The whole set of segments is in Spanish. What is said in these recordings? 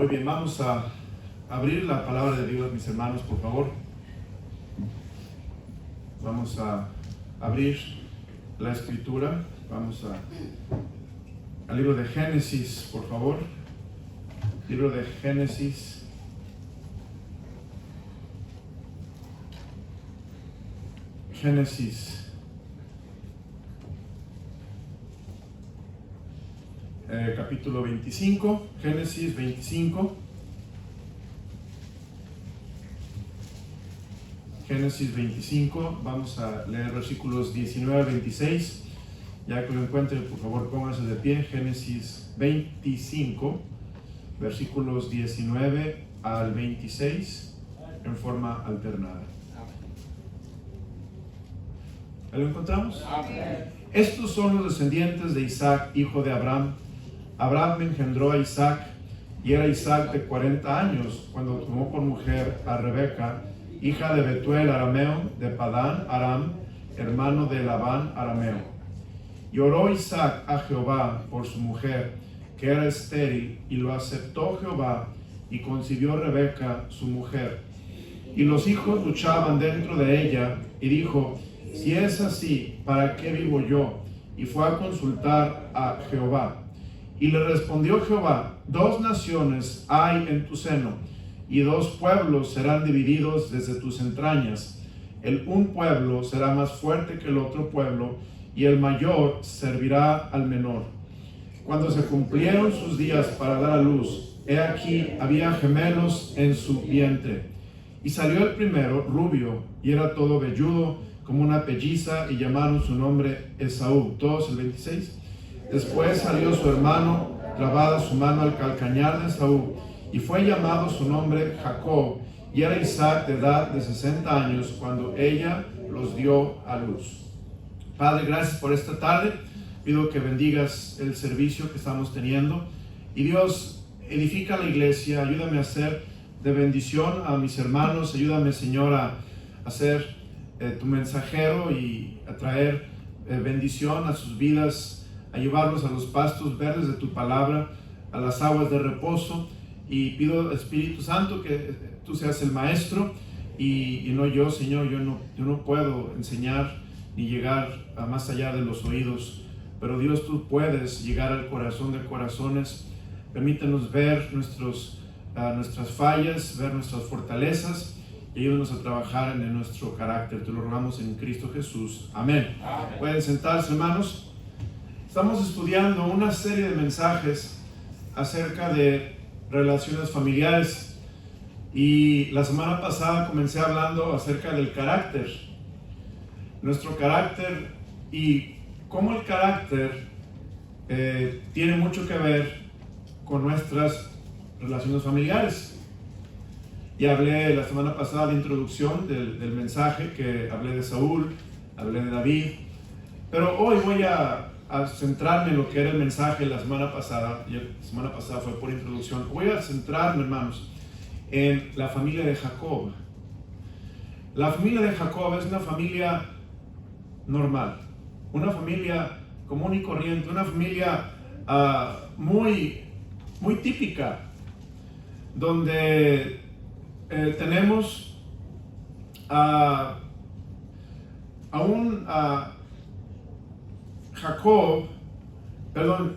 Muy bien, vamos a abrir la palabra de Dios, mis hermanos, por favor. Vamos a abrir la escritura. Vamos al libro de Génesis, por favor. Libro de Génesis. Capítulo 25, Génesis 25. Génesis 25, vamos a leer versículos 19 a 26. Ya que lo encuentren, por favor, pónganse de pie. Génesis 25, versículos 19 al 26, en forma alternada. ¿Lo encontramos? Amén. Estos son los descendientes de Isaac, hijo de Abraham. Abraham engendró a Isaac, y era Isaac de 40 años cuando tomó por mujer a Rebeca, hija de Betuel arameo, de Padán Aram, hermano de Labán arameo. Y oró Isaac a Jehová por su mujer, que era estéril, y lo aceptó Jehová, y concibió Rebeca su mujer. Y los hijos luchaban dentro de ella, y dijo: si es así, ¿para qué vivo yo? Y fue a consultar a Jehová. Y le respondió Jehová: dos naciones hay en tu seno, y dos pueblos serán divididos desde tus entrañas. Un pueblo será más fuerte que el otro pueblo, y el mayor servirá al menor. Cuando se cumplieron sus días para dar a luz, he aquí había gemelos en su vientre. Y salió el primero, rubio, y era todo velludo, como una pelliza, y llamaron su nombre Esaú. Todos el 26. Después salió su hermano, clavada su mano al calcañar de Esaú, y fue llamado su nombre Jacob, y era Isaac de edad de 60 años cuando ella los dio a luz. Padre, gracias por esta tarde. Pido que bendigas el servicio que estamos teniendo. Y Dios, edifica la iglesia. Ayúdame a ser de bendición a mis hermanos. Ayúdame, Señor, a ser tu mensajero y a traer bendición a sus vidas, a llevarlos a los pastos verdes de tu palabra, a las aguas de reposo. Y pido, Espíritu Santo, que tú seas el maestro y no yo, Señor. Yo no puedo enseñar ni llegar a más allá de los oídos, pero Dios, tú puedes llegar al corazón de corazones. Permítanos ver nuestras fallas, ver nuestras fortalezas, y ayúdanos a trabajar en nuestro carácter. Te lo rogamos en Cristo Jesús. Amén. Amén. Pueden sentarse, hermanos. Estamos estudiando una serie de mensajes acerca de relaciones familiares, y la semana pasada comencé hablando acerca del carácter, nuestro carácter, y cómo el carácter tiene mucho que ver con nuestras relaciones familiares. Y hablé la semana pasada de introducción del mensaje, que hablé de Saúl, hablé de David, pero hoy voy a centrarme en lo que era el mensaje la semana pasada, y la semana pasada fue por introducción. Voy a centrarme, hermanos, en la familia de Jacob. La familia de Jacob es una familia normal, una familia común y corriente, una familia muy típica, donde tenemos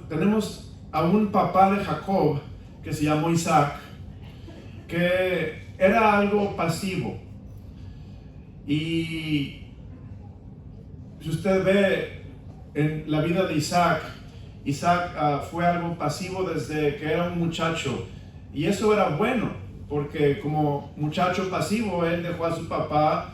tenemos a un papá de Jacob que se llamó Isaac, que era algo pasivo. Y si usted ve en la vida de Isaac fue algo pasivo desde que era un muchacho, y eso era bueno, porque como muchacho pasivo él dejó a su papá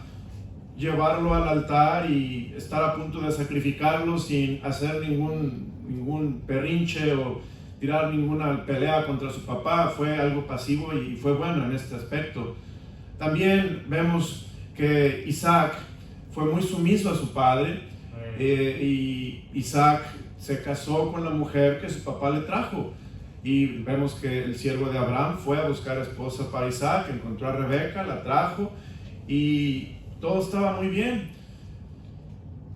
llevarlo al altar y estar a punto de sacrificarlo sin hacer ningún berrinche o tirar ninguna pelea contra su papá. Fue algo pasivo y fue bueno en este aspecto. También vemos que Isaac fue muy sumiso a su padre, y Isaac se casó con la mujer que su papá le trajo. Y vemos que el siervo de Abraham fue a buscar esposa para Isaac, encontró a Rebeca, la trajo, y todo estaba muy bien.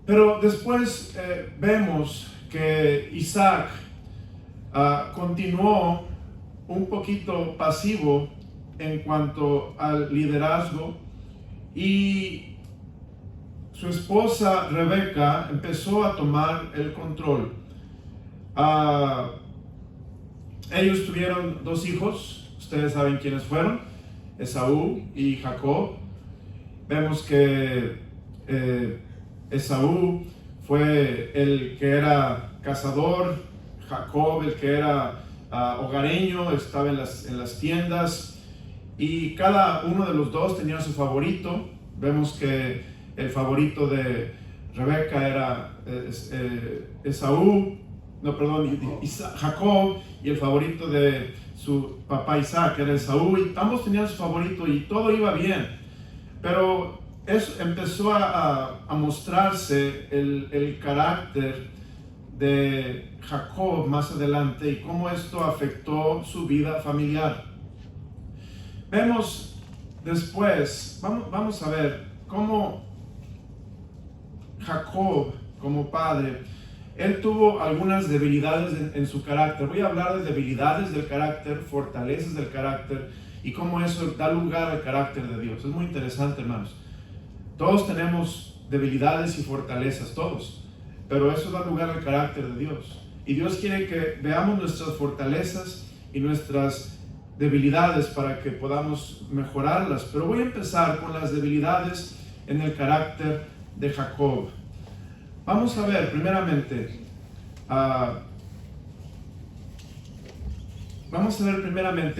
Pero después vemos que Isaac continuó un poquito pasivo en cuanto al liderazgo, y su esposa Rebeca empezó a tomar el control. Ellos tuvieron 2 hijos, ustedes saben quiénes fueron, Esaú y Jacob. Vemos que Esaú fue el que era cazador, Jacob el que era hogareño, estaba en las tiendas, y cada uno de los dos tenía su favorito. Vemos que el favorito de Rebeca era Jacob, y el favorito de su papá Isaac era Esaú, y ambos tenían su favorito y todo iba bien. Pero eso empezó a mostrarse el carácter de Jacob más adelante y cómo esto afectó su vida familiar. Vemos después, vamos a ver cómo Jacob, como padre, él tuvo algunas debilidades en su carácter. Voy a hablar de debilidades del carácter, fortalezas del carácter y cómo eso da lugar al carácter de Dios. Es muy interesante, hermanos. Todos tenemos debilidades y fortalezas, todos, pero eso da lugar al carácter de Dios. Y Dios quiere que veamos nuestras fortalezas y nuestras debilidades para que podamos mejorarlas. Pero voy a empezar con las debilidades en el carácter de Jacob. Vamos a ver primeramente,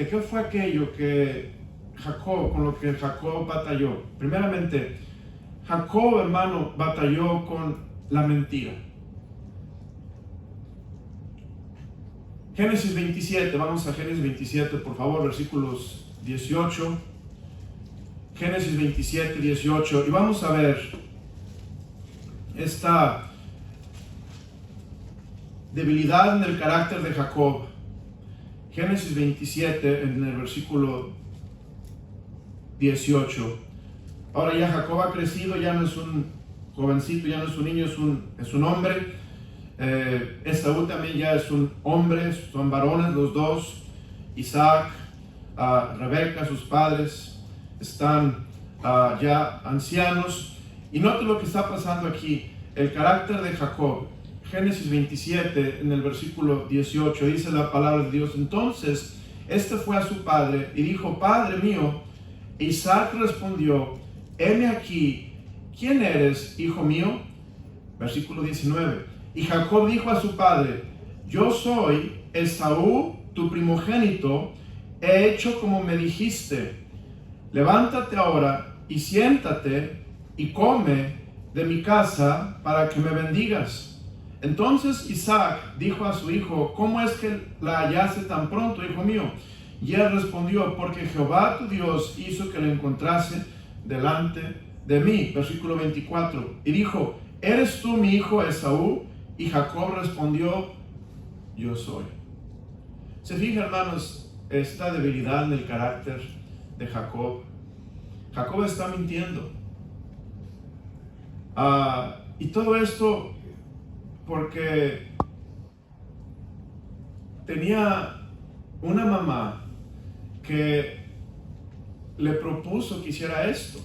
qué fue aquello con lo que Jacob batalló. Primeramente, Jacob, hermano, batalló con la mentira. Génesis 27, vamos a Génesis 27, por favor, versículos 18. Génesis 27, 18, y vamos a ver esta debilidad en el carácter de Jacob. Génesis 27, en el versículo 18. Ahora ya Jacob ha crecido, ya no es un jovencito, ya no es un niño, es un hombre. Esaú también ya es un hombre, son varones los dos. Isaac, Rebeca, sus padres, están ya ancianos. Y note lo que está pasando aquí, el carácter de Jacob. Génesis 27, en el versículo 18, dice la palabra de Dios: entonces este fue a su padre y dijo: Padre mío. Isaac respondió: heme aquí, ¿quién eres, hijo mío? Versículo 19, y Jacob dijo a su padre: yo soy Esaú, tu primogénito, he hecho como me dijiste. Levántate ahora y siéntate y come de mi casa para que me bendigas. Entonces Isaac dijo a su hijo: ¿cómo es que la hallaste tan pronto, hijo mío? Y él respondió: porque Jehová tu Dios hizo que la encontrase delante de mí. Versículo 24, y dijo: ¿eres tú mi hijo Esaú? Y Jacob respondió: yo soy. Se fija, hermanos, esta debilidad en el carácter de Jacob. Jacob está mintiendo. Y todo esto porque tenía una mamá que le propuso que hiciera esto.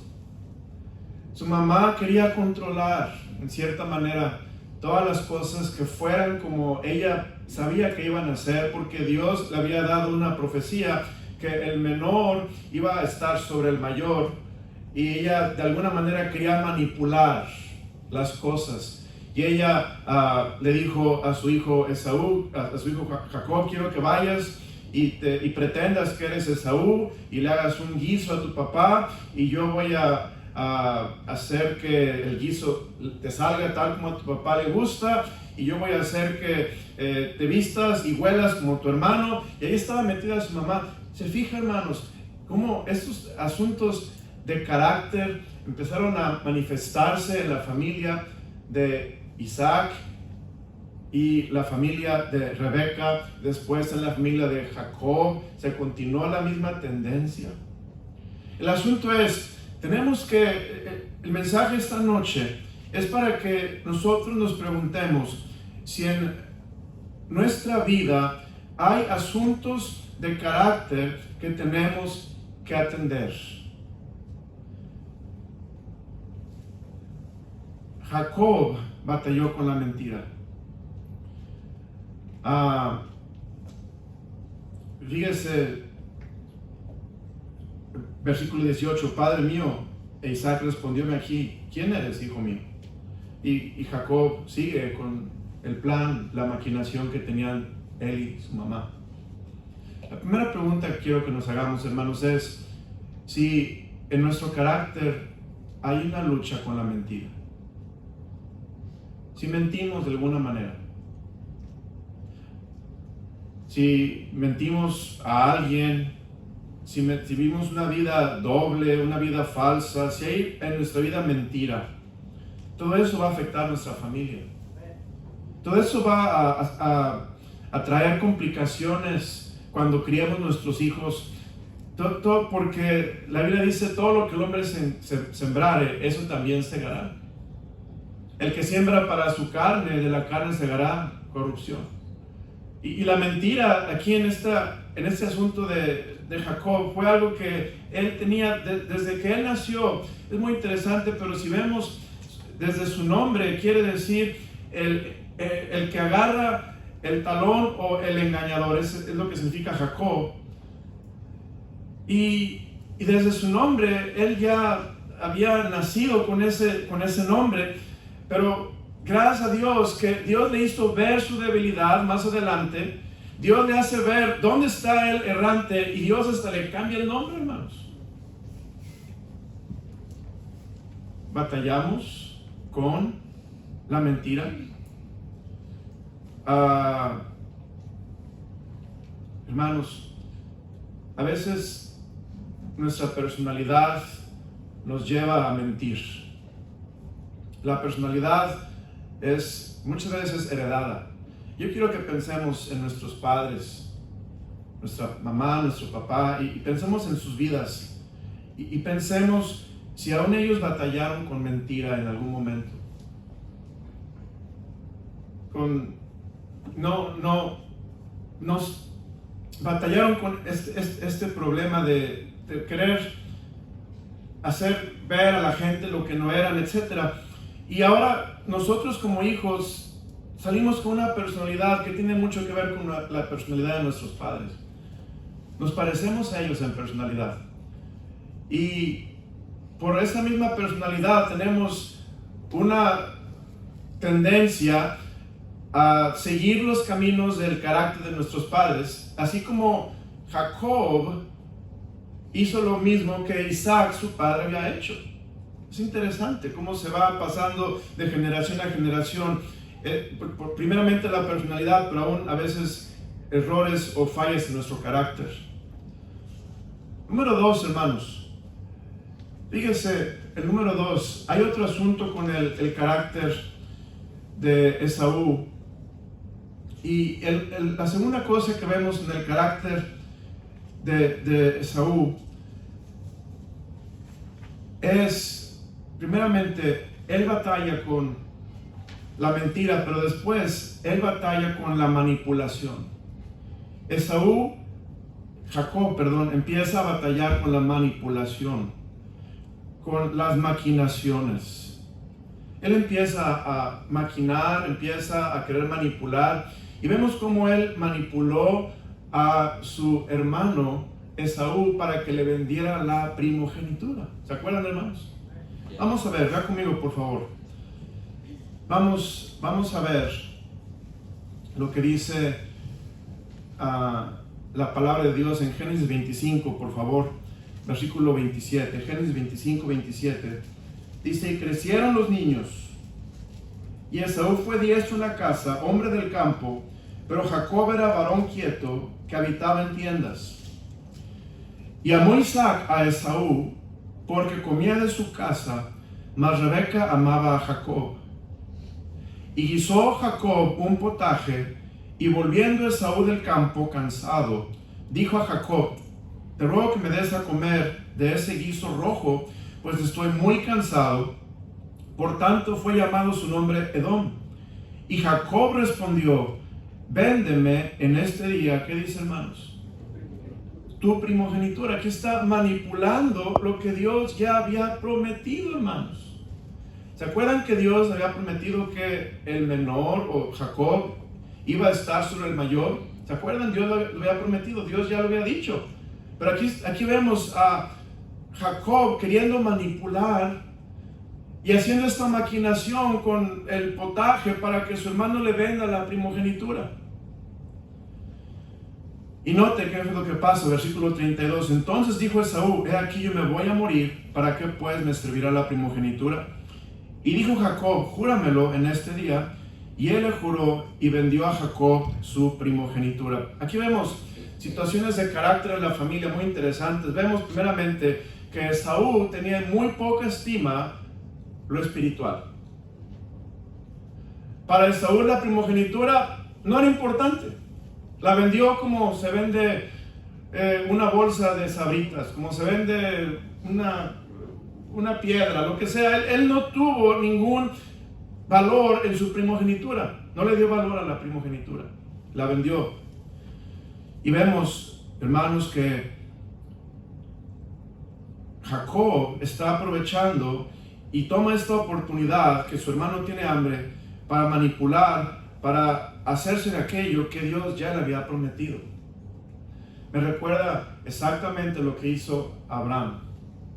Su mamá quería controlar, en cierta manera, todas las cosas que fueran como ella sabía que iban a ser, porque Dios le había dado una profecía que el menor iba a estar sobre el mayor, y ella de alguna manera quería manipular las cosas. Y ella le dijo a su hijo Esaú, a su hijo Jacob: quiero que vayas y pretendas que eres Esaú y le hagas un guiso a tu papá, y yo voy a hacer que el guiso te salga tal como a tu papá le gusta, y yo voy a hacer que te vistas y huelas como tu hermano. Y ahí estaba metida su mamá. Se fija, hermanos, cómo estos asuntos de carácter empezaron a manifestarse en la familia de Isaac y la familia de Rebeca, después en la familia de Jacob. Se continuó la misma tendencia. El asunto es, tenemos que, el mensaje esta noche es para que nosotros nos preguntemos si en nuestra vida hay asuntos de carácter que tenemos que atender. Jacob batalló con la mentira. Fíjese, versículo 18, Padre mío, e Isaac respondióme aquí, ¿quién eres, hijo mío? Y Jacob sigue con el plan, la maquinación que tenían él y su mamá. La primera pregunta que quiero que nos hagamos, hermanos, es si en nuestro carácter hay una lucha con la mentira. Si mentimos de alguna manera. Si mentimos a alguien, si vivimos una vida doble, una vida falsa, si hay en nuestra vida mentira, todo eso va a afectar a nuestra familia. Todo eso va a traer complicaciones cuando criamos nuestros hijos. Todo, porque la Biblia dice, todo lo que el hombre sembrare, eso también segará. El que siembra para su carne, de la carne segará corrupción. Y la mentira aquí en este asunto de Jacob fue algo que él tenía desde que él nació. Es muy interesante, pero si vemos desde su nombre, quiere decir el que agarra el talón o el engañador, es lo que significa Jacob. Y desde su nombre, él ya había nacido con ese nombre, pero gracias a Dios, que Dios le hizo ver su debilidad más adelante. Dios le hace ver dónde está él errante y Dios hasta le cambia el nombre, hermanos. Batallamos con la mentira. Hermanos, a veces nuestra personalidad nos lleva a mentir. La personalidad es muchas veces heredada. Yo quiero que pensemos en nuestros padres, nuestra mamá, nuestro papá, y pensemos en sus vidas. Y pensemos si aún ellos batallaron con mentira en algún momento. Nos batallaron con este problema de querer hacer ver a la gente lo que no eran, etc. Y ahora nosotros como hijos salimos con una personalidad que tiene mucho que ver con la personalidad de nuestros padres. Nos parecemos a ellos en personalidad. Y por esa misma personalidad tenemos una tendencia a seguir los caminos del carácter de nuestros padres, así como Jacob hizo lo mismo que Isaac, su padre, había hecho. Es interesante cómo se va pasando de generación a generación. Primeramente la personalidad, pero aún a veces errores o fallas en nuestro carácter. Número 2, hermanos. Fíjense, el número 2. Hay otro asunto con el carácter de Esaú. Y la segunda cosa que vemos en el carácter de Esaú es, primeramente, él batalla con la mentira, pero después él batalla con la manipulación. Jacob, empieza a batallar con la manipulación, con las maquinaciones. Él empieza a maquinar, empieza a querer manipular, y vemos cómo él manipuló a su hermano Esaú para que le vendiera la primogenitura. ¿Se acuerdan, hermanos? Vamos a ver, vea conmigo, por favor. Vamos a ver lo que dice la palabra de Dios en Génesis 25, por favor, versículo 27. Génesis 25, 27. Dice, y crecieron los niños, y Esaú fue diestro en la casa, hombre del campo, pero Jacob era varón quieto, que habitaba en tiendas. Y amó Isaac a Esaú, porque comía de su casa, mas Rebeca amaba a Jacob. Y guisó Jacob un potaje, y volviendo Esaú del campo cansado, dijo a Jacob, te ruego que me des a comer de ese guiso rojo, pues estoy muy cansado. Por tanto fue llamado su nombre Edom. Y Jacob respondió, véndeme en este día. ¿Qué dice, hermanos? tu primogenitura. Aquí está manipulando lo que Dios ya había prometido, hermanos. ¿Se acuerdan que Dios había prometido que el menor o Jacob iba a estar sobre el mayor? ¿Se acuerdan? Dios lo había prometido, Dios ya lo había dicho. Pero aquí vemos a Jacob queriendo manipular y haciendo esta maquinación con el potaje para que su hermano le venda la primogenitura. Y note qué es lo que pasa, versículo 32. Entonces dijo Esaú: he aquí yo me voy a morir, ¿para qué pues me servirá la primogenitura? Y dijo Jacob: júramelo en este día. Y él le juró y vendió a Jacob su primogenitura. Aquí vemos situaciones de carácter en la familia muy interesantes. Vemos primeramente que Esaú tenía muy poca estima lo espiritual. Para Esaú la primogenitura no era importante. La vendió como se vende una bolsa de sabritas, como se vende una piedra, lo que sea. Él no tuvo ningún valor en su primogenitura. No le dio valor a la primogenitura. La vendió. Y vemos, hermanos, que Jacob está aprovechando y toma esta oportunidad que su hermano tiene hambre para manipular, para hacerse de aquello que Dios ya le había prometido. Me recuerda exactamente lo que hizo Abraham.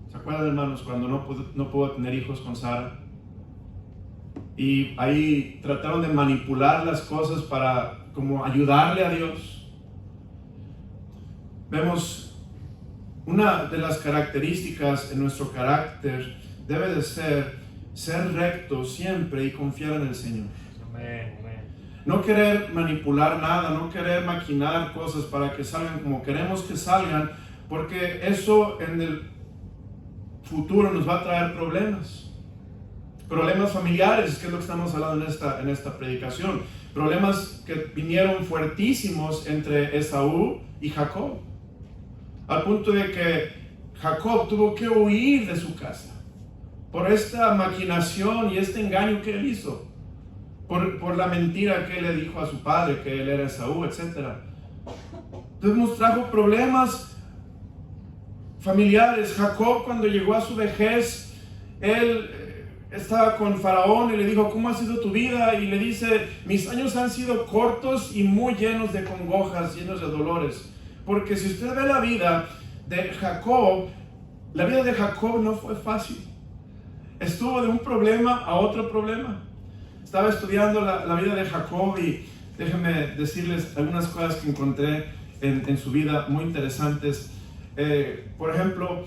¿Se acuerdan, hermanos, cuando no pudo tener hijos con Sara? Y ahí trataron de manipular las cosas para como ayudarle a Dios. Vemos una de las características en nuestro carácter debe de ser recto siempre y confiar en el Señor. Amén. No querer manipular nada, no querer maquinar cosas para que salgan como queremos que salgan, porque eso en el futuro nos va a traer problemas. Problemas familiares, que es lo que estamos hablando en esta predicación. Problemas que vinieron fuertísimos entre Esaú y Jacob. Al punto de que Jacob tuvo que huir de su casa por esta maquinación y este engaño que él hizo. Por la mentira que él le dijo a su padre, que él era Esaú, etc. Entonces nos trajo problemas familiares. Jacob, cuando llegó a su vejez, él estaba con Faraón y le dijo: ¿cómo ha sido tu vida? Y le dice: mis años han sido cortos y muy llenos de congojas, llenos de dolores. Porque si usted ve la vida de Jacob no fue fácil. Estuvo de un problema a otro problema. Estaba estudiando la vida de Jacob y déjenme decirles algunas cosas que encontré en su vida muy interesantes. Por ejemplo,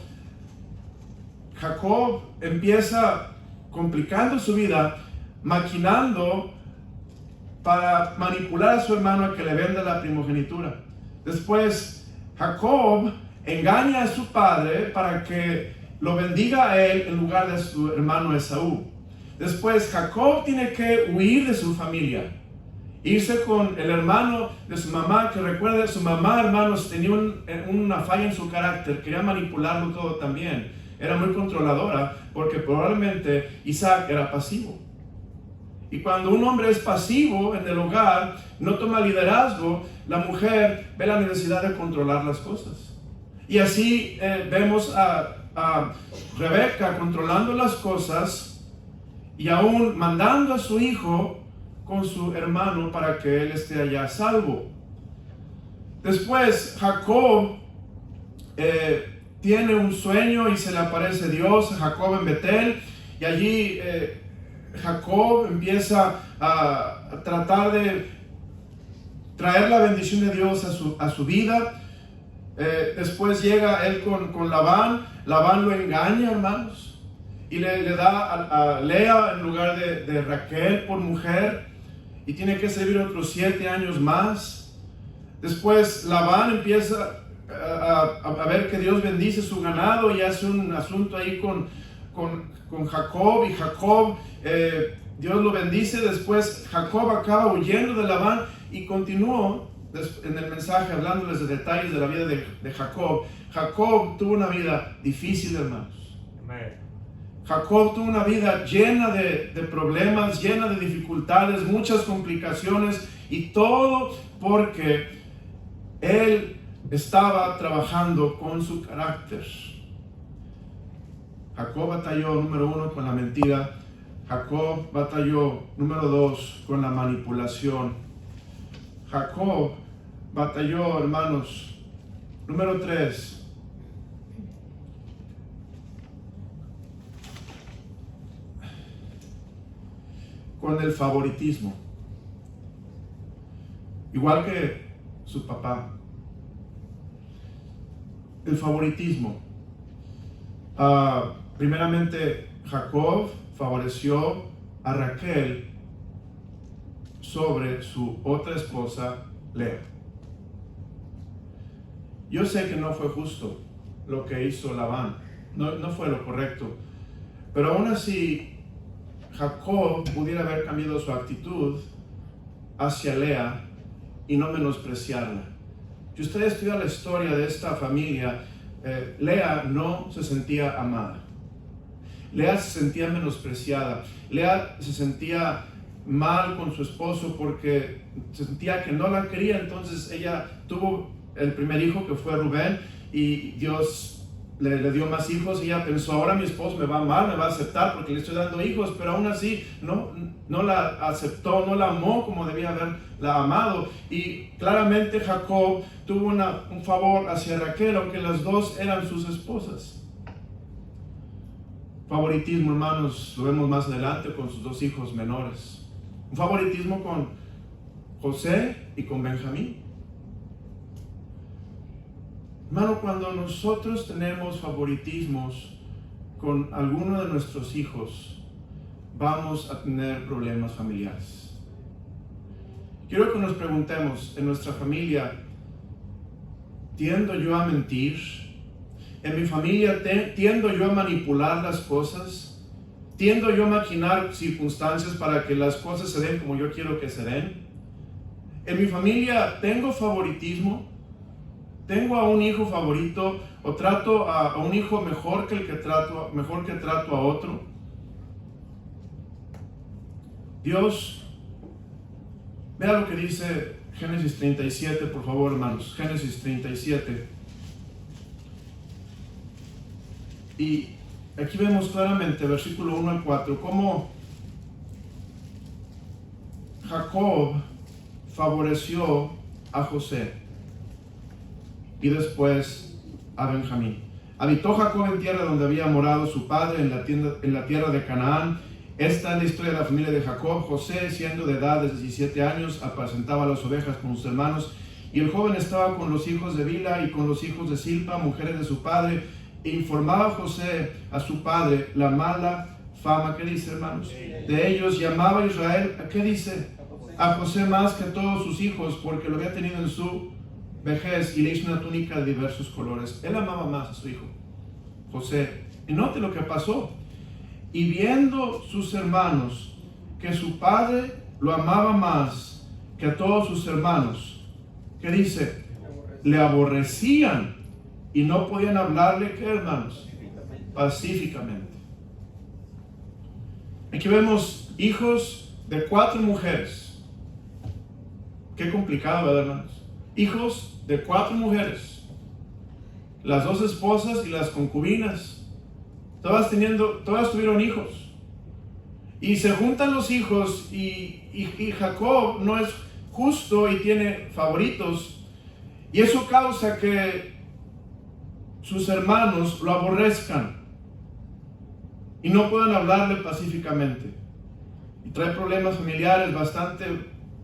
Jacob empieza complicando su vida, maquinando para manipular a su hermano a que le venda la primogenitura. Después, Jacob engaña a su padre para que lo bendiga a él en lugar de su hermano Esaú. Después, Jacob tiene que huir de su familia, irse con el hermano de su mamá, que recuerde, su mamá, hermanos, tenía una falla en su carácter, quería manipularlo todo también. Era muy controladora, porque probablemente Isaac era pasivo. Y cuando un hombre es pasivo en el hogar, no toma liderazgo, la mujer ve la necesidad de controlar las cosas. Y así vemos a Rebeca controlando las cosas y aún mandando a su hijo con su hermano para que él esté allá salvo. Después Jacob tiene un sueño y se le aparece Dios a Jacob en Betel, y allí Jacob empieza a tratar de traer la bendición de Dios a su vida. Después llega él con Labán. Labán lo engaña, hermanos, y le da a Lea en lugar de Raquel por mujer, y tiene que servir otros 7 años más. Después Labán empieza a ver que Dios bendice su ganado y hace un asunto ahí con Jacob, y Jacob, Dios lo bendice. Después Jacob acaba huyendo de Labán, y continuó en el mensaje hablándoles de detalles de la vida de Jacob. Jacob tuvo una vida difícil, hermanos. Amén. Jacob tuvo una vida llena de problemas, llena de dificultades, muchas complicaciones, y todo porque él estaba trabajando con su carácter. Jacob batalló, número 1, con la mentira. Jacob batalló, número 2, con la manipulación. Jacob batalló, hermanos, número 3, con el favoritismo. Igual que su papá. El favoritismo. Primeramente, Jacob favoreció a Raquel sobre su otra esposa, Lea. Yo sé que no fue justo lo que hizo Labán, no fue lo correcto, pero aún así Jacob pudiera haber cambiado su actitud hacia Lea y no menospreciarla. Si usted estudia la historia de esta familia, Lea no se sentía amada. Lea se sentía menospreciada. Lea se sentía mal con su esposo porque se sentía que no la quería. Entonces ella tuvo el primer hijo, que fue Rubén, y Dios le dio más hijos. Y ella pensó, ahora mi esposo me va a amar, me va a aceptar porque le estoy dando hijos, pero aún así no la aceptó, no la amó como debía haberla amado. Y claramente Jacob tuvo un favor hacia Raquel, aunque las dos eran sus esposas. Favoritismo, hermanos, lo vemos más adelante con sus dos hijos menores. Un favoritismo con José y con Benjamín. Hermano, cuando nosotros tenemos favoritismos con alguno de nuestros hijos, vamos a tener problemas familiares. Quiero que nos preguntemos, en nuestra familia, ¿tiendo yo a mentir? En mi familia, ¿tiendo yo a manipular las cosas? ¿Tiendo yo a maquinar circunstancias para que las cosas se den como yo quiero que se den? En mi familia, ¿tengo favoritismo? ¿Tengo a un hijo favorito o trato a un hijo mejor que trato a otro? Dios, vea lo que dice Génesis 37, por favor, hermanos. Génesis 37. Y aquí vemos claramente, versículo 1 al 4, cómo Jacob favoreció a José y después a Benjamín. Habitó Jacob en tierra donde había morado su padre, en la tierra de Canaán. Esta es la historia de la familia de Jacob. José, siendo de edad de 17 años, apacentaba las ovejas con sus hermanos, y el joven estaba con los hijos de Bila y con los hijos de Silpa, mujeres de su padre. E informaba José a su padre la mala fama, ¿qué dice, hermanos?, de ellos. Llamaba a Israel, ¿a qué dice? A José más que a todos sus hijos, porque lo había tenido en su vejez, y le hizo una túnica de diversos colores. Él amaba más a su hijo, José. Y note lo que pasó. Y viendo sus hermanos que su padre lo amaba más que a todos sus hermanos, ¿qué dice? Le aborrecían y no podían hablarle, ¿qué, hermanos? Pacíficamente. Aquí vemos hijos de 4 mujeres. Qué complicado, ¿verdad, hermanos? Hijos de 4 mujeres. Las 2 esposas y las concubinas. Todas tuvieron hijos. Y se juntan los hijos y Jacob no es justo y tiene favoritos. Y eso causa que sus hermanos lo aborrezcan y no puedan hablarle pacíficamente. Y trae problemas familiares bastante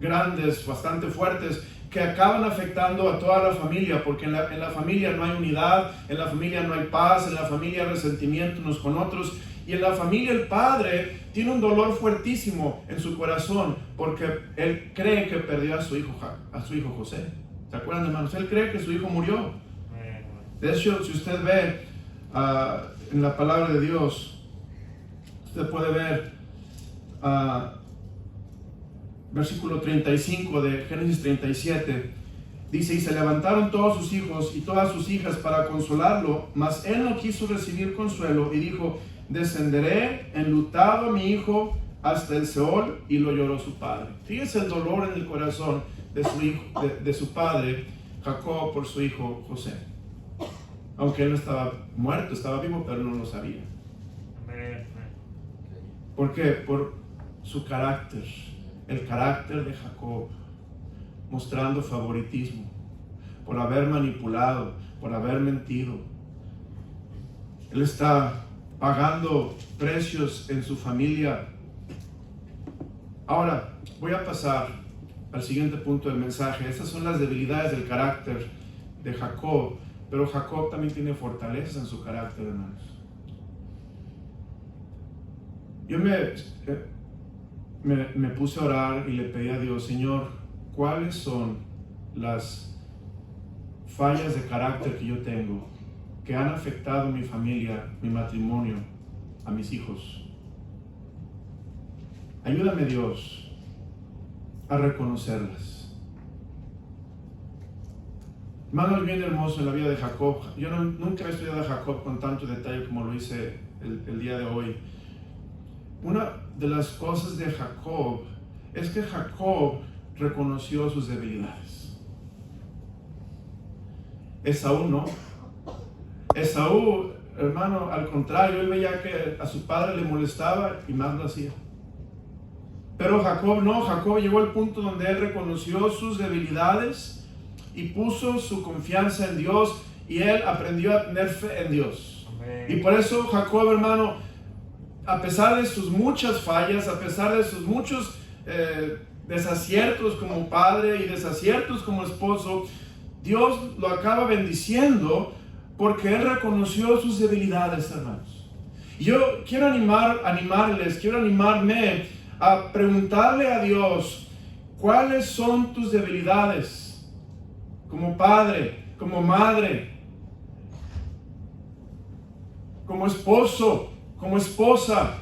grandes, bastante fuertes, que acaban afectando a toda la familia, porque en la familia no hay unidad, en la familia no hay paz, en la familia hay resentimiento unos con otros, y en la familia el padre tiene un dolor fuertísimo en su corazón, porque él cree que perdió a su hijo José. ¿Se acuerdan, hermanos? Él cree que su hijo murió. De hecho, si usted ve en la palabra de Dios, usted puede ver versículo 35 de Génesis 37, dice: y se levantaron todos sus hijos y todas sus hijas para consolarlo, mas él no quiso recibir consuelo y dijo: descenderé enlutado a mi hijo hasta el Seol. Y lo lloró su padre. Fíjese el dolor en el corazón de su hijo, de su padre, Jacob por su hijo José. Aunque él no estaba muerto, estaba vivo, pero no lo sabía. ¿Por qué? Por su carácter, el carácter de Jacob, mostrando favoritismo, por haber manipulado, por haber mentido. Él está pagando precios en su familia. Ahora, voy a pasar al siguiente punto del mensaje. Estas son las debilidades del carácter de Jacob, pero Jacob también tiene fortalezas en su carácter, hermanos. Yo me puse a orar y le pedí a Dios, Señor, ¿cuáles son las fallas de carácter que yo tengo que han afectado mi familia, mi matrimonio, a mis hijos? Ayúdame, Dios, a reconocerlas. Hermanos, bien hermoso en la vida de Jacob. Yo nunca he estudiado a Jacob con tanto detalle como lo hice el día de hoy. Una de las cosas de Jacob es que Jacob reconoció sus debilidades. Esaú no. Esaú, hermano, al contrario, él veía que a su padre le molestaba y más lo hacía. Pero Jacob no. Jacob llegó al punto donde él reconoció sus debilidades y puso su confianza en Dios, y él aprendió a tener fe en Dios. Amén. Y por eso Jacob, hermano, a pesar de sus muchas fallas, a pesar de sus muchos desaciertos como padre y desaciertos como esposo, Dios lo acaba bendiciendo porque él reconoció sus debilidades, hermanos. Y yo quiero quiero animarme a preguntarle a Dios, ¿cuáles son tus debilidades como padre, como madre, como esposo, como esposa,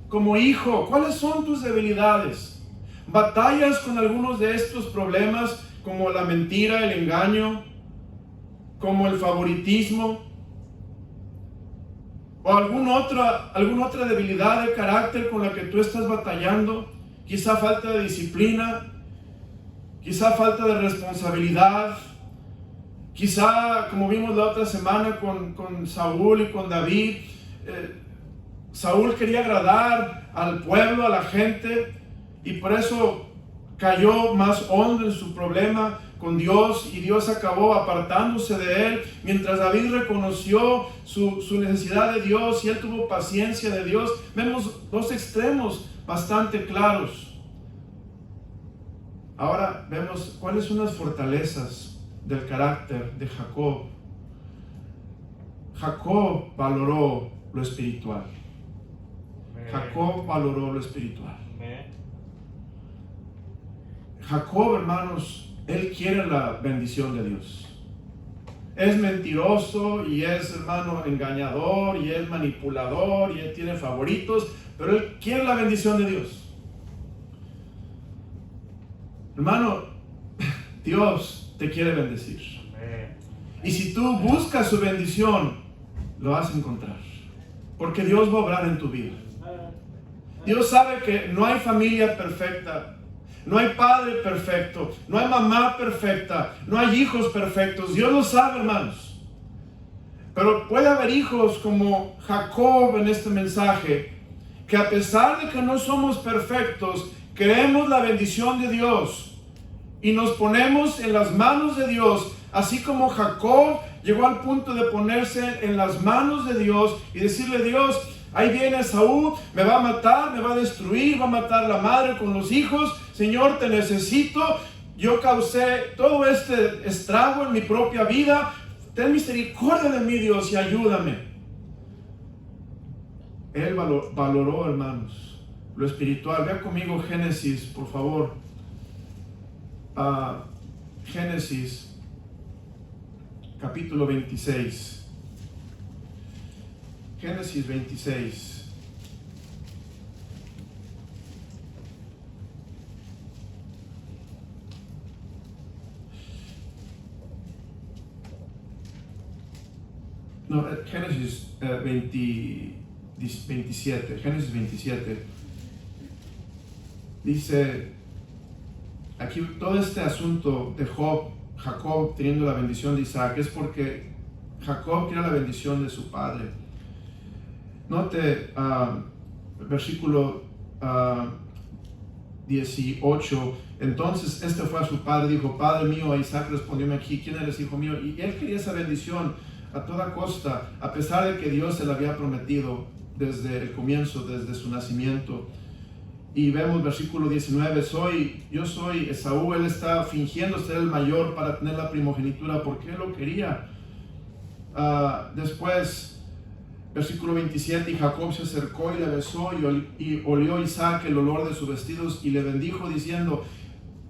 como hijo? ¿Cuáles son tus debilidades? ¿Batallas con algunos de estos problemas, como la mentira, el engaño, como el favoritismo, o alguna otra debilidad de carácter con la que tú estás batallando? Quizá falta de disciplina, quizá falta de responsabilidad, quizá, como vimos la otra semana con Saúl y con David, Saúl quería agradar al pueblo, a la gente, y por eso cayó más hondo en su problema con Dios, y Dios acabó apartándose de él, mientras David reconoció su necesidad de Dios y él tuvo paciencia de Dios. Vemos dos extremos bastante claros. Ahora vemos cuáles son las fortalezas del carácter de Jacob. Jacob valoró lo espiritual. Jacob valoró lo espiritual. Jacob, hermanos, él quiere la bendición de Dios. Es mentiroso y es, hermano, engañador y es manipulador y él tiene favoritos, pero él quiere la bendición de Dios. Hermano, Dios te quiere bendecir. Y si tú buscas su bendición, lo vas a encontrar, porque Dios va a obrar en tu vida. Dios sabe que no hay familia perfecta, no hay padre perfecto, no hay mamá perfecta, no hay hijos perfectos. Dios lo sabe, hermanos. Pero puede haber hijos como Jacob en este mensaje, que a pesar de que no somos perfectos, queremos la bendición de Dios y nos ponemos en las manos de Dios, así como Jacob llegó al punto de ponerse en las manos de Dios y decirle: Dios, ahí viene Saúl, me va a matar, me va a destruir, va a matar la madre con los hijos. Señor, te necesito. Yo causé todo este estrago en mi propia vida. Ten misericordia de mí, Dios, y ayúdame. Él valoró, hermanos, lo espiritual. Vea conmigo Génesis, por favor. Génesis, capítulo 26. Génesis 26. No, Génesis 27. Génesis 27. Dice aquí todo este asunto de Jacob teniendo la bendición de Isaac es porque Jacob quería la bendición de su padre. Note versículo 18. Entonces este fue a su padre, dijo: Padre mío. A Isaac respondióme aquí: ¿Quién eres, hijo mío? Y él quería esa bendición a toda costa, a pesar de que Dios se la había prometido desde el comienzo, desde su nacimiento. Y vemos versículo 19, yo soy Esaú. Él está fingiendo ser el mayor para tener la primogenitura porque él lo quería. Después, versículo 27, y Jacob se acercó y le besó, y olió Isaac el olor de sus vestidos y le bendijo diciendo: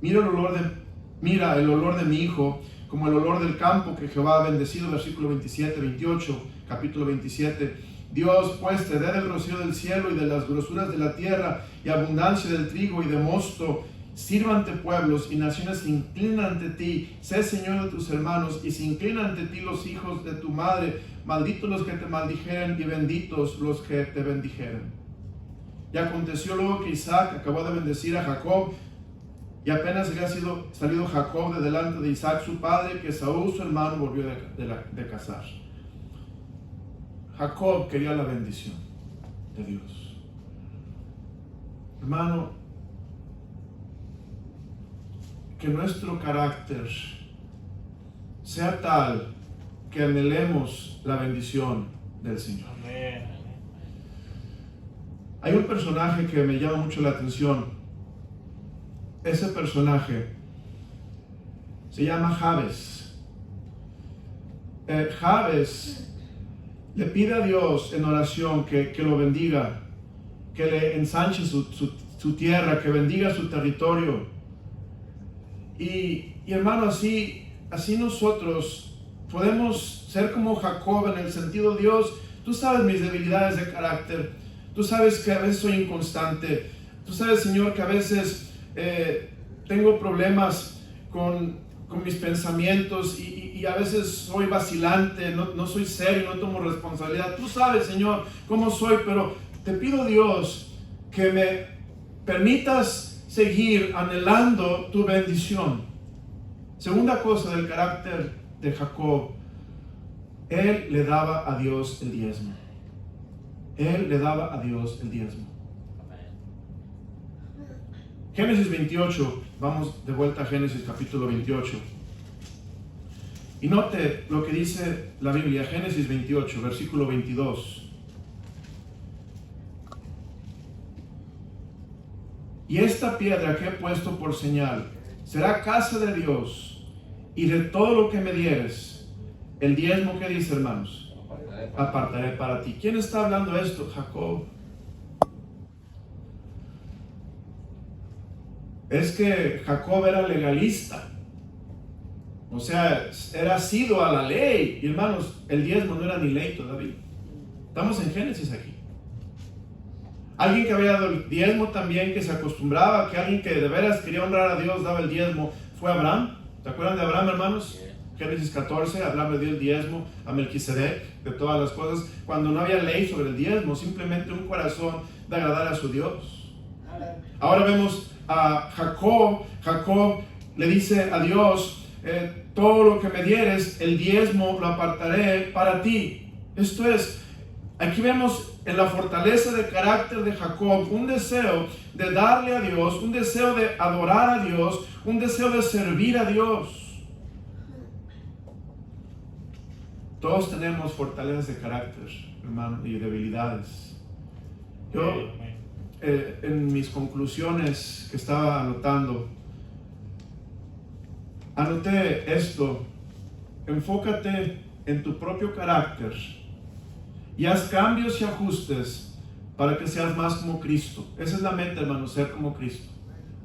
mira el olor de mi hijo, como el olor del campo que Jehová ha bendecido. Versículo 27, 28, capítulo 27. Dios pues te dé del rocío del cielo y de las grosuras de la tierra y abundancia del trigo y de mosto. Sírvante pueblos y naciones se inclinan ante ti. Sé Señor de tus hermanos y se inclinan ante ti los hijos de tu madre. Malditos los que te maldijeren y benditos los que te bendijeren. Y aconteció luego que Isaac acabó de bendecir a Jacob, y apenas había salido Jacob de delante de Isaac su padre, que Esaú su hermano volvió de cazar. Jacob quería la bendición de Dios. Hermano, que nuestro carácter sea tal que anhelemos la bendición del Señor. Amén. Hay un personaje que me llama mucho la atención. Ese personaje se llama Jabes. Jabes le pide a Dios en oración que lo bendiga, que le ensanche su tierra, que bendiga su territorio. Y hermano, así nosotros podemos ser como Jacob en el sentido: Dios, tú sabes mis debilidades de carácter, tú sabes que a veces soy inconstante, tú sabes, Señor, que a veces tengo problemas con mis pensamientos y a veces soy vacilante, no soy serio, no tomo responsabilidad. Tú sabes, Señor, cómo soy, pero te pido, Dios, que me permitas seguir anhelando tu bendición. Segunda cosa del carácter de Jacob: él le daba a Dios el diezmo. Él le daba a Dios el diezmo. Génesis 28, vamos de vuelta a Génesis capítulo 28. Y note lo que dice la Biblia, Génesis 28, versículo 22. Y esta piedra que he puesto por señal será casa de Dios, y de todo lo que me dieres, el diezmo, que dice, hermanos, apartaré para ti. ¿Quién está hablando esto? Jacob. Es que Jacob era legalista, o sea, era asiduo a la ley. Y hermanos, el diezmo no era ni ley todavía. Estamos en Génesis aquí. Alguien que había dado el diezmo también, que se acostumbraba, que alguien que de veras quería honrar a Dios daba el diezmo, fue Abraham. ¿Se acuerdan de Abraham, hermanos? Génesis 14, Abraham le dio el diezmo a Melquisedec de todas las cosas, cuando no había ley sobre el diezmo, simplemente un corazón de agradar a su Dios. Ahora vemos a Jacob. Jacob le dice a Dios: todo lo que me dieres, el diezmo lo apartaré para ti. Esto es, aquí vemos en la fortaleza de carácter de Jacob un deseo de darle a Dios, un deseo de adorar a Dios, un deseo de servir a Dios. Todos tenemos fortalezas de carácter, hermano, y debilidades. Yo, en mis conclusiones que estaba anotando, anoté esto: enfócate en tu propio carácter y haz cambios y ajustes para que seas más como Cristo. Esa es la meta, hermano, ser como Cristo.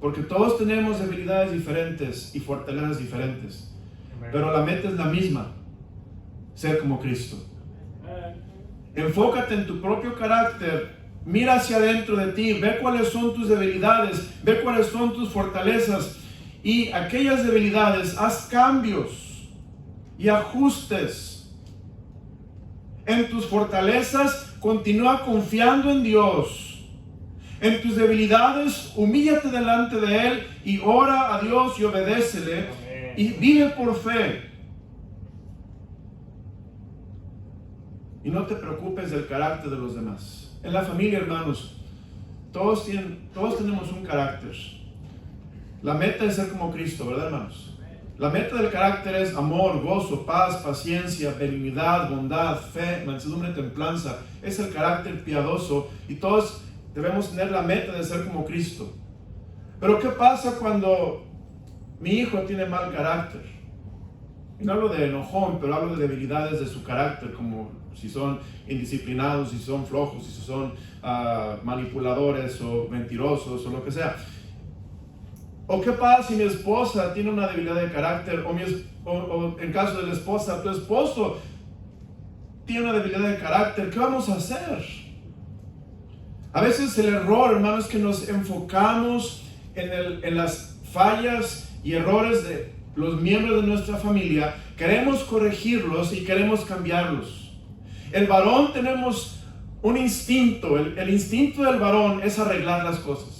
Porque todos tenemos debilidades diferentes y fortalezas diferentes, pero la meta es la misma: ser como Cristo. Enfócate en tu propio carácter, mira hacia adentro de ti, ve cuáles son tus debilidades, ve cuáles son tus fortalezas, y aquellas debilidades haz cambios y ajustes. En tus fortalezas continúa confiando en Dios. En tus debilidades humíllate delante de Él y ora a Dios y obedécele. y vive por fe. Y no te preocupes del carácter de los demás. En la familia, hermanos, todos tenemos un carácter. La meta es ser como Cristo, ¿verdad, hermanos? La meta del carácter es amor, gozo, paz, paciencia, benignidad, bondad, fe, mansedumbre, templanza. Es el carácter piadoso y todos debemos tener la meta de ser como Cristo. Pero ¿qué pasa cuando mi hijo tiene mal carácter? Y no hablo de enojón, pero hablo de debilidades de su carácter, como si son indisciplinados, si son flojos, si son manipuladores o mentirosos o lo que sea. ¿O qué pasa si mi esposa tiene una debilidad de carácter? O en caso de la esposa, tu esposo tiene una debilidad de carácter. ¿Qué vamos a hacer? A veces el error, hermano, es que nos enfocamos en las fallas y errores de los miembros de nuestra familia. Queremos corregirlos y queremos cambiarlos. El varón tenemos un instinto. El instinto del varón es arreglar las cosas.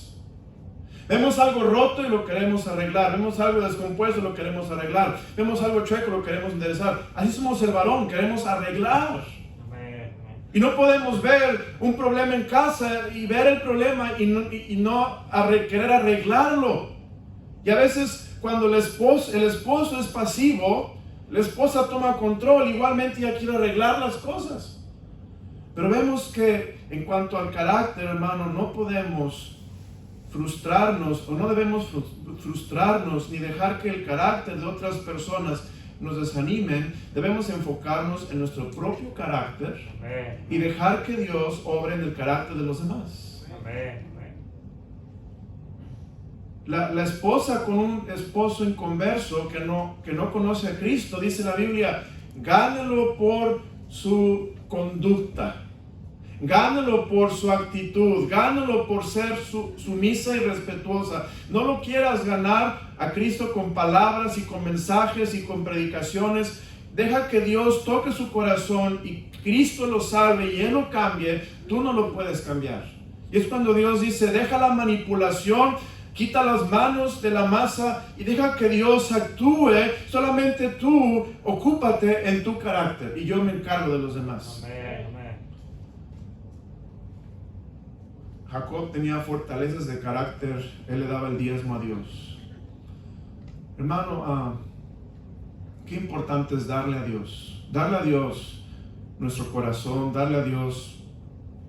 Vemos algo roto y lo queremos arreglar. Vemos algo descompuesto y lo queremos arreglar. Vemos algo chueco y lo queremos enderezar. Así somos el varón, queremos arreglar. Y no podemos ver un problema en casa y ver el problema y no querer arreglarlo. Y a veces cuando el esposo es pasivo, la esposa toma control, igualmente ella quiere arreglar las cosas. Pero vemos que en cuanto al carácter, hermano, no podemos frustrarnos o no debemos frustrarnos ni dejar que el carácter de otras personas nos desanimen. Debemos enfocarnos en nuestro propio carácter y dejar que Dios obre en el carácter de los demás. La esposa con un esposo inconverso que no conoce a Cristo, dice la Biblia, gánelo por su conducta. Gánalo por su actitud, gánalo por ser sumisa y respetuosa. No lo quieras ganar a Cristo con palabras y con mensajes y con predicaciones. Deja que Dios toque su corazón y Cristo lo salve y Él lo cambie. Tú no lo puedes cambiar. Y es cuando Dios dice, deja la manipulación, quita las manos de la masa y deja que Dios actúe. Solamente tú ocúpate en tu carácter y yo me encargo de los demás. Amén. Jacob tenía fortalezas de carácter. Él le daba el diezmo a Dios. Hermano, qué importante es darle a Dios. Darle a Dios nuestro corazón, darle a Dios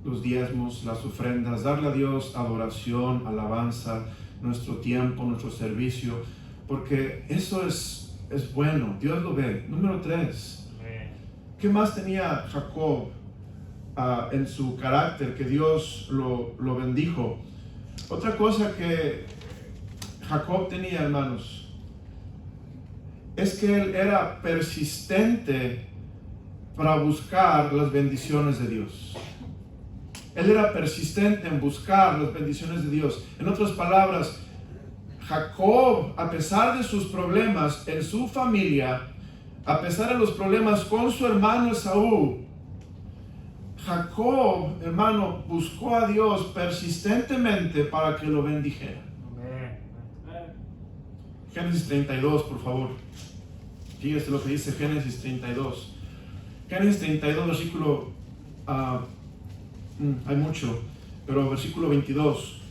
los diezmos, las ofrendas, darle a Dios adoración, alabanza, nuestro tiempo, nuestro servicio, porque eso es bueno. Dios lo ve. Número 3. ¿Qué más tenía Jacob en su carácter que Dios lo bendijo? Otra cosa que Jacob tenía, hermanos, es que él era persistente para buscar las bendiciones de Dios. Él era persistente en buscar las bendiciones de Dios. En otras palabras, Jacob, a pesar de sus problemas en su familia, a pesar de los problemas con su hermano Esaú, Jacob, hermano, buscó a Dios persistentemente para que lo bendijera. Génesis 32, por favor. Fíjese lo que dice Génesis 32. Génesis 32, versículo... hay mucho, pero versículo 22.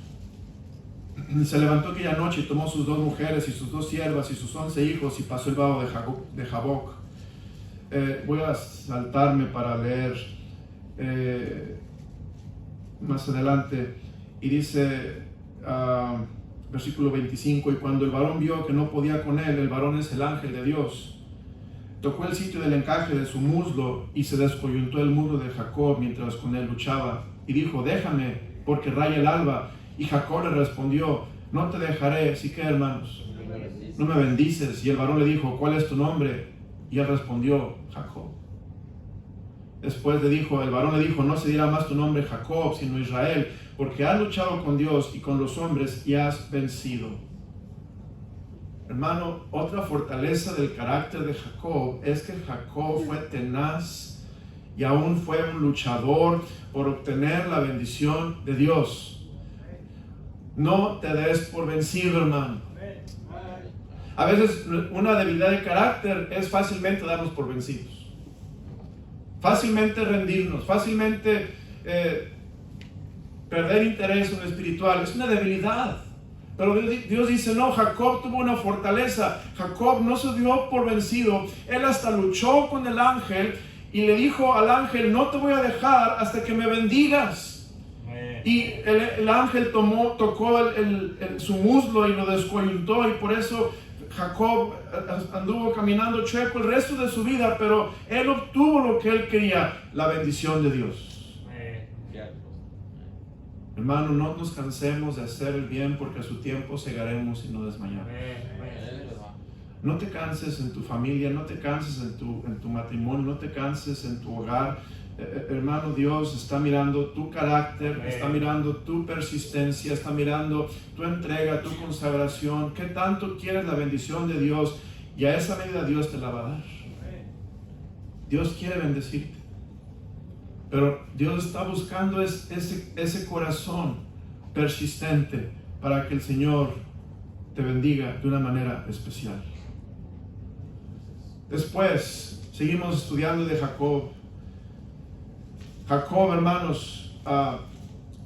Se levantó aquella noche y tomó sus 2 mujeres y sus 2 siervas y sus 11 hijos y pasó el vado de Jaboc. Voy a saltarme para leer más adelante. Y dice, versículo 25, y cuando el varón vio que no podía con él, el varón es el ángel de Dios, tocó el sitio del encaje de su muslo y se descoyuntó el muslo de Jacob mientras con él luchaba. Y dijo, déjame, porque raya el alba. Y Jacob le respondió, no te dejaré. ¿Sí que, hermanos? No me bendices. Y el varón le dijo, ¿cuál es tu nombre? Y él respondió, Jacob. Después el varón le dijo, no se dirá más tu nombre Jacob, sino Israel, porque has luchado con Dios y con los hombres y has vencido. Hermano, otra fortaleza del carácter de Jacob es que Jacob fue tenaz y aún fue un luchador por obtener la bendición de Dios. No te des por vencido, hermano. A veces una debilidad de carácter es fácilmente darnos por vencidos, fácilmente rendirnos, fácilmente perder interés en lo espiritual. Es una debilidad. Pero Dios dice, no, Jacob tuvo una fortaleza. Jacob no se dio por vencido. Él hasta luchó con el ángel y le dijo al ángel, no te voy a dejar hasta que me bendigas. Y el ángel tocó su muslo y lo descoyuntó, y por eso Jacob anduvo caminando chueco el resto de su vida, pero él obtuvo lo que él quería, la bendición de Dios. Hermano, no nos cansemos de hacer el bien, porque a su tiempo segaremos y no desmayaremos. No te canses en tu familia, no te canses en tu matrimonio, no te canses en tu hogar. Hermano, Dios está mirando tu carácter, está mirando tu persistencia, está mirando tu entrega, tu consagración. ¿Qué tanto quieres la bendición de Dios? Y a esa medida Dios te la va a dar. Dios quiere bendecirte, pero Dios está buscando ese corazón persistente para que el Señor te bendiga de una manera especial. Después, seguimos estudiando de Jacob. Jacob, hermanos,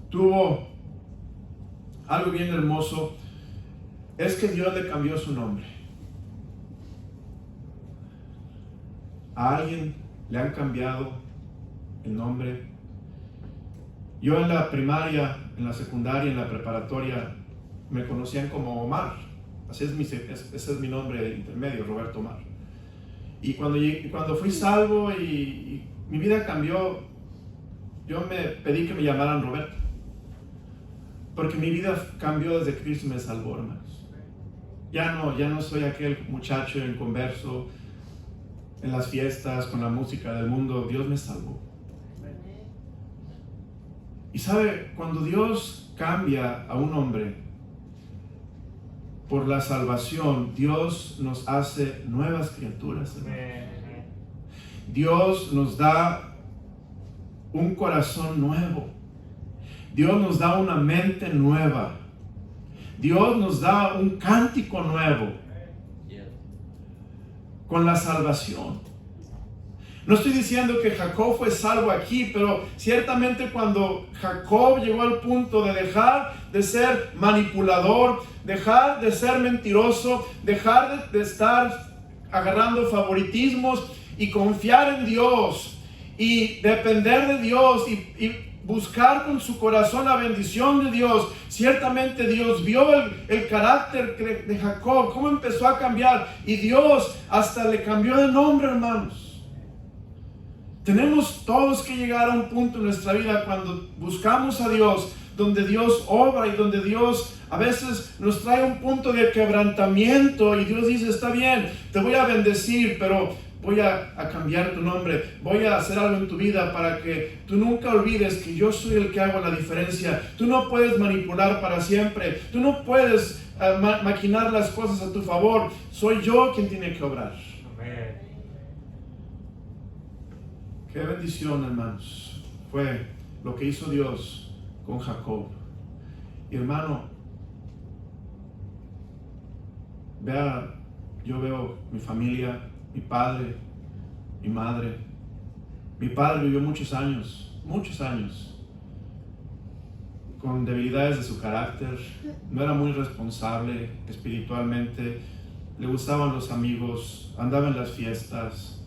tuvo algo bien hermoso. Es que Dios le cambió su nombre. A alguien le han cambiado el nombre. Yo en la primaria, en la secundaria, en la preparatoria, me conocían como Omar. Ese es mi nombre intermedio, Roberto Omar. Y cuando fui salvo y mi vida cambió, yo me pedí que me llamaran Roberto, porque mi vida cambió desde que Cristo me salvó, hermanos. Ya no soy aquel muchacho inconverso en las fiestas con la música del mundo. Dios me salvó. Y sabe, cuando Dios cambia a un hombre por la salvación, Dios nos hace nuevas criaturas, hermanos. Dios nos da un corazón nuevo. Dios nos da una mente nueva. Dios nos da un cántico nuevo con la salvación. No estoy diciendo que Jacob fue salvo aquí, pero ciertamente cuando Jacob llegó al punto de dejar de ser manipulador, dejar de ser mentiroso, dejar de estar agarrando favoritismos y confiar en Dios y depender de Dios y buscar con su corazón la bendición de Dios, ciertamente Dios vio el carácter de Jacob, cómo empezó a cambiar, y Dios hasta le cambió de nombre, hermanos. Tenemos todos que llegar a un punto en nuestra vida cuando buscamos a Dios, donde Dios obra y donde Dios a veces nos trae un punto de quebrantamiento y Dios dice, está bien, te voy a bendecir, pero voy a cambiar tu nombre, voy a hacer algo en tu vida para que tú nunca olvides que yo soy el que hago la diferencia. Tú no puedes manipular para siempre, tú no puedes maquinar las cosas a tu favor, soy yo quien tiene que obrar. Amén. Qué bendición, hermanos, fue lo que hizo Dios con Jacob. Y hermano, yo veo mi familia, mi padre, mi madre. Mi padre vivió muchos años, con debilidades de su carácter. No era muy responsable espiritualmente, le gustaban los amigos, andaba en las fiestas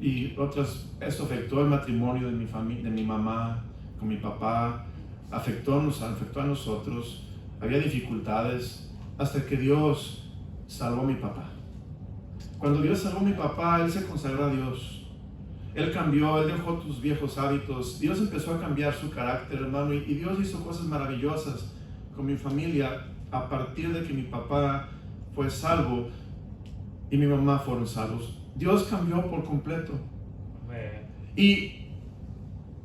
y otras. Eso afectó el matrimonio de mi familia, de mi mamá con mi papá, afectó a nosotros. Había dificultades hasta que Dios salvó a mi papá. Cuando Dios salvó a mi papá, él se consagró a Dios. Él cambió, él dejó tus viejos hábitos. Dios empezó a cambiar su carácter, hermano, y Dios hizo cosas maravillosas con mi familia a partir de que mi papá fue salvo y mi mamá fueron salvos. Dios cambió por completo. Y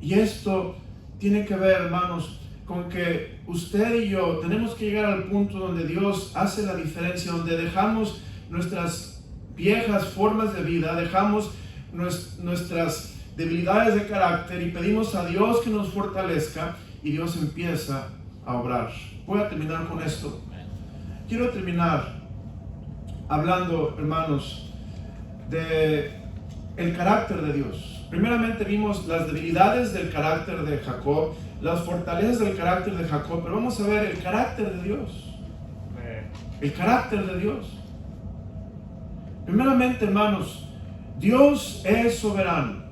esto tiene que ver, hermanos, con que usted y yo tenemos que llegar al punto donde Dios hace la diferencia, donde dejamos nuestras viejas formas de vida, dejamos nuestras debilidades de carácter y pedimos a Dios que nos fortalezca, y Dios empieza a obrar. Voy a terminar con esto. Quiero terminar hablando, hermanos, de el carácter de Dios. Primeramente vimos las debilidades del carácter de Jacob, las fortalezas del carácter de Jacob, pero vamos a ver el carácter de Dios. El carácter de Dios. Primeramente, hermanos, Dios es soberano.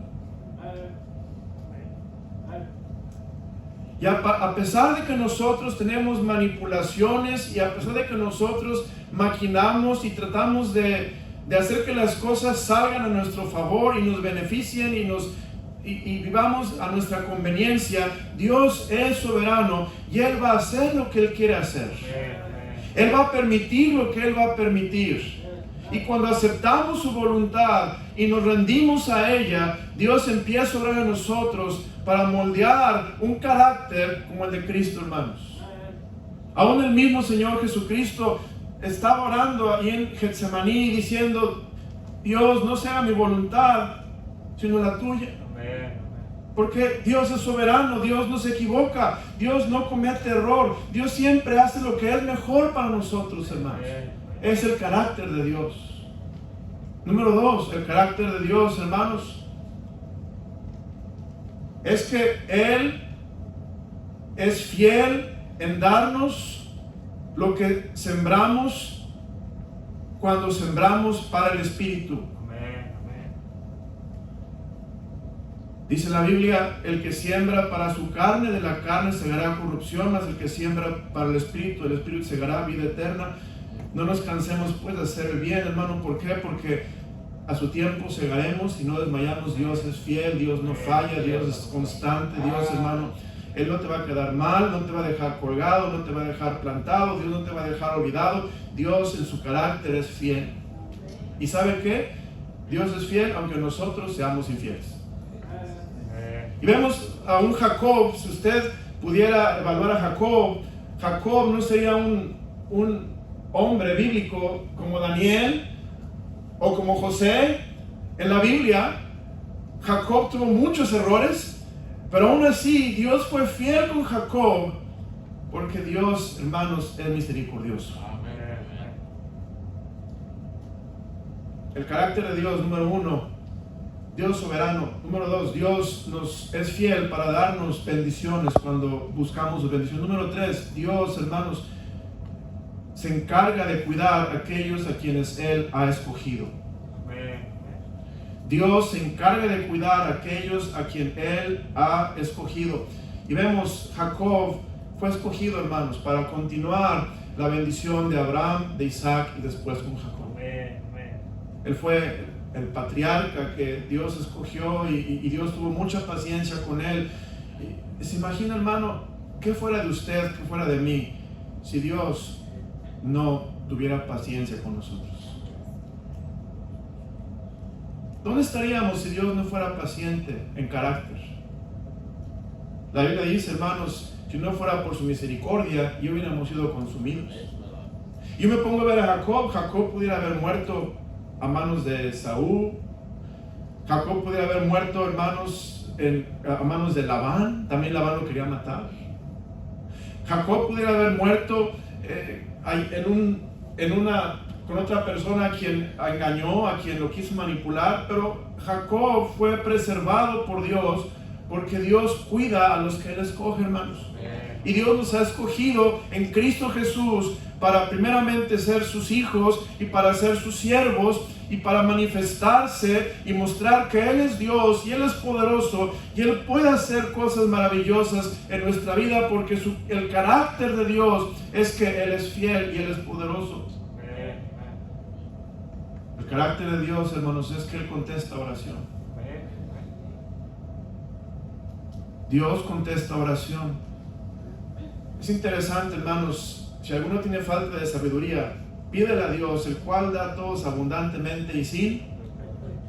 Y a pesar de que nosotros tenemos manipulaciones y a pesar de que nosotros maquinamos y tratamos de hacer que las cosas salgan a nuestro favor y nos beneficien y vivamos a nuestra conveniencia, Dios es soberano y Él va a hacer lo que Él quiere hacer. Él va a permitir lo que Él va a permitir. Y cuando aceptamos su voluntad y nos rendimos a ella, Dios empieza a obrar en nosotros para moldear un carácter como el de Cristo, hermanos. Aún el mismo Señor Jesucristo estaba orando ahí en Getsemaní diciendo: Dios, no sea mi voluntad, sino la tuya. Porque Dios es soberano, Dios no se equivoca, Dios no comete error, Dios siempre hace lo que es mejor para nosotros, hermanos. Es el carácter de Dios. Número 2, el carácter de Dios, hermanos, es que Él es fiel en darnos lo que sembramos cuando sembramos para el Espíritu. Dice la Biblia: el que siembra para su carne, de la carne segará corrupción, mas el que siembra para el Espíritu segará vida eterna. No nos cansemos pues de hacer el bien, hermano. ¿Por qué? Porque a su tiempo segaremos y no desmayamos. Dios es fiel, Dios no falla, Dios es constante. Dios, hermano, Él no te va a quedar mal, no te va a dejar colgado, no te va a dejar plantado, Dios no te va a dejar olvidado. Dios en su carácter es fiel. ¿Y sabe qué? Dios es fiel aunque nosotros seamos infieles. Y vemos a un Jacob. Si usted pudiera evaluar a Jacob, Jacob no sería un hombre bíblico como Daniel o como José. En la Biblia, Jacob tuvo muchos errores, pero aún así Dios fue fiel con Jacob, porque Dios, hermanos, es misericordioso. El carácter de Dios, número 1, Dios soberano. Número 2, Dios nos es fiel para darnos bendiciones cuando buscamos su bendición. Número 3, Dios, hermanos, se encarga de cuidar a aquellos a quienes Él ha escogido. Dios se encarga de cuidar a aquellos a quien Él ha escogido. Y vemos, Jacob fue escogido, hermanos, para continuar la bendición de Abraham, de Isaac y después con Jacob. Él fue el patriarca que Dios escogió y Dios tuvo mucha paciencia con él. ¿Se imagina, hermano, qué fuera de usted, qué fuera de mí, si Dios no tuviera paciencia con nosotros? ¿Dónde estaríamos si Dios no fuera paciente en carácter? La Biblia dice, hermanos, si no fuera por su misericordia, ya hubiéramos sido consumidos. Yo me pongo a ver a Jacob. Jacob pudiera haber muerto a manos de Saúl. Jacob pudiera haber muerto, hermanos, a manos de Labán. También Labán lo quería matar. Jacob pudiera haber muerto con otra persona a quien engañó, a quien lo quiso manipular. Pero Jacob fue preservado por Dios, porque Dios cuida a los que Él escoge, hermanos. Y Dios nos ha escogido en Cristo Jesús para primeramente ser sus hijos y para ser sus siervos y para manifestarse y mostrar que Él es Dios y Él es poderoso y Él puede hacer cosas maravillosas en nuestra vida, porque el carácter de Dios es que Él es fiel y Él es poderoso. El carácter de Dios, hermanos, es que Él contesta oración. Dios contesta oración. Es interesante, hermanos, si alguno tiene falta de sabiduría, pídele a Dios, el cual da a todos abundantemente y sin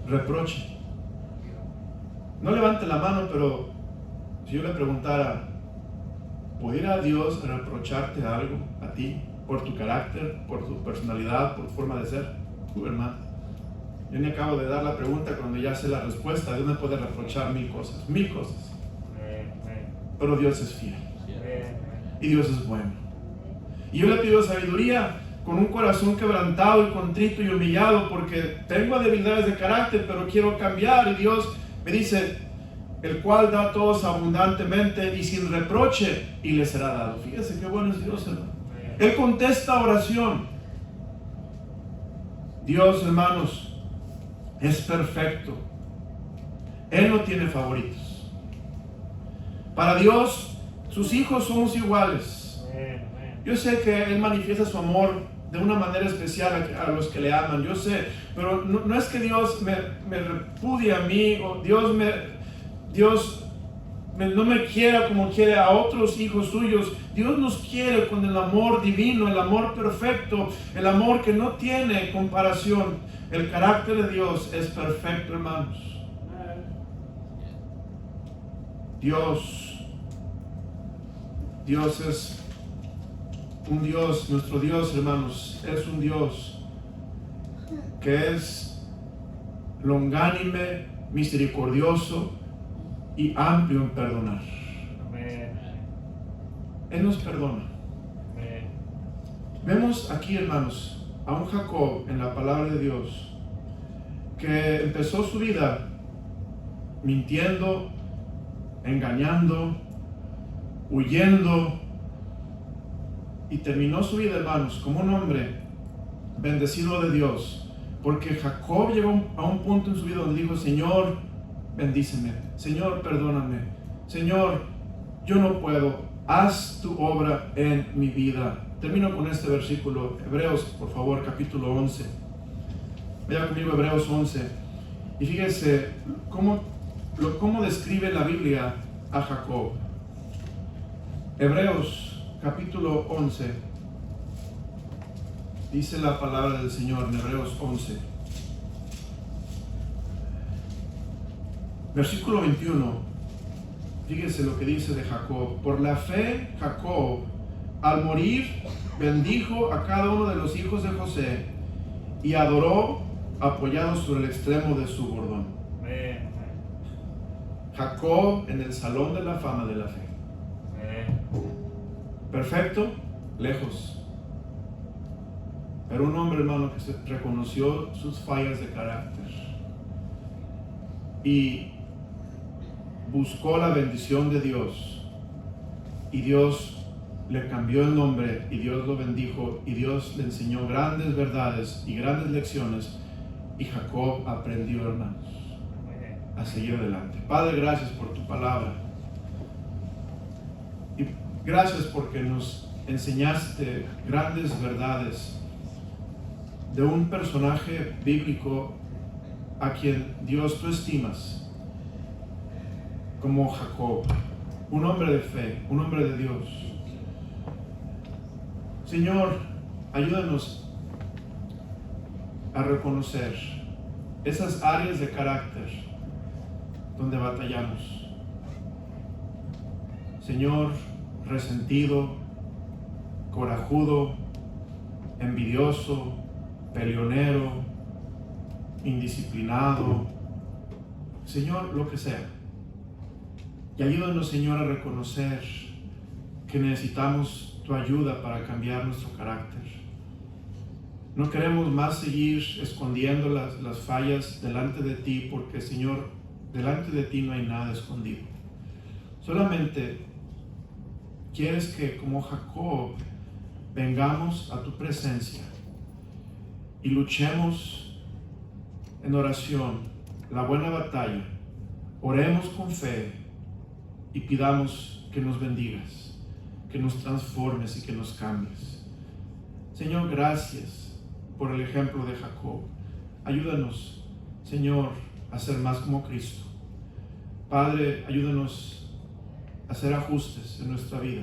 reproche. No levante la mano, pero si yo le preguntara, ¿pudiera Dios reprocharte algo a ti por tu carácter, por tu personalidad, por tu forma de ser? Tú, hermano, yo me acabo de dar la pregunta cuando ya sé la respuesta. Dios me puede reprochar mil cosas, pero Dios es fiel y Dios es bueno. Y yo le pido sabiduría con un corazón quebrantado y contrito y humillado, porque tengo debilidades de carácter, pero quiero cambiar. Y Dios me dice, el cual da a todos abundantemente y sin reproche, y le será dado. Fíjese qué bueno es Dios, hermano. Él contesta oración. Dios, hermanos, es perfecto. Él no tiene favoritos. Para Dios, sus hijos somos iguales. Yo sé que Él manifiesta su amor de una manera especial a los que le aman, yo sé, pero no es que Dios me repudie a mí, o Dios no me quiera como quiere a otros hijos suyos. Dios nos quiere con el amor divino, el amor perfecto, el amor que no tiene comparación. El carácter de Dios es perfecto, hermanos. Dios es un Dios, nuestro Dios, hermanos, es un Dios que es longánime, misericordioso y amplio en perdonar. Amén. Él nos perdona. Amén. Vemos aquí, hermanos, a un Jacob en la palabra de Dios que empezó su vida mintiendo, engañando, huyendo, y terminó su vida, hermanos, como un hombre bendecido de Dios, porque Jacob llegó a un punto en su vida donde dijo: Señor, bendíceme, Señor, perdóname, Señor, yo no puedo, haz tu obra en mi vida. Termino con este versículo, Hebreos, por favor, capítulo 11. Vaya conmigo, Hebreos 11, y fíjese cómo describe la Biblia a Jacob. Hebreos capítulo 11, dice la palabra del Señor en Hebreos 11, versículo 21. Fíjense lo que dice de Jacob. Por la fe, Jacob, al morir, bendijo a cada uno de los hijos de José y adoró apoyado sobre el extremo de su bordón. Jacob en el salón de la fama de la fe. Perfecto, lejos. Pero un hombre, hermano, que se reconoció sus fallas de carácter y buscó la bendición de Dios, y Dios le cambió el nombre, y Dios lo bendijo, y Dios le enseñó grandes verdades y grandes lecciones, y Jacob aprendió, hermanos, a seguir adelante. Padre, gracias por tu palabra. Y gracias porque nos enseñaste grandes verdades de un personaje bíblico a quien Dios tú estimas como Jacob, un hombre de fe, un hombre de Dios. Señor, ayúdanos a reconocer esas áreas de carácter donde batallamos. Señor, resentido, corajudo, envidioso, peleonero, indisciplinado, Señor, lo que sea. Y ayúdanos, Señor, a reconocer que necesitamos tu ayuda para cambiar nuestro carácter. No queremos más seguir escondiendo las fallas delante de ti, porque, Señor, delante de ti no hay nada escondido. Solamente quieres que, como Jacob, vengamos a tu presencia y luchemos en oración la buena batalla, oremos con fe y pidamos que nos bendigas, que nos transformes y que nos cambies. Señor, gracias por el ejemplo de Jacob. Ayúdanos, Señor, a ser más como Cristo. Padre, ayúdanos a hacer ajustes en nuestra vida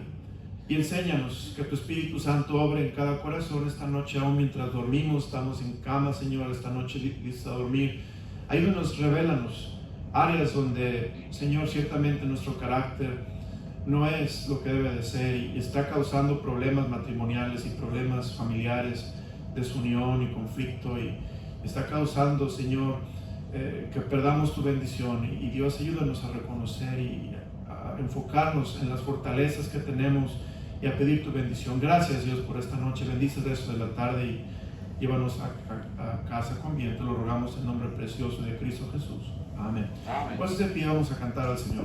y enséñanos que tu Espíritu Santo obre en cada corazón esta noche, aún mientras dormimos, estamos en cama, Señor, esta noche listos a dormir. Ayúdanos, revélanos áreas donde, Señor, ciertamente nuestro carácter no es lo que debe de ser y está causando problemas matrimoniales y problemas familiares, desunión y conflicto, y está causando, Señor, que perdamos tu bendición. Y Dios, ayúdanos a reconocer y a enfocarnos en las fortalezas que tenemos y a pedir tu bendición. Gracias, Dios, por esta noche. Bendice el resto de la tarde y llévanos a casa con bien. Te lo rogamos en nombre precioso de Cristo Jesús. Amén. Pues de pie vamos a cantar al Señor.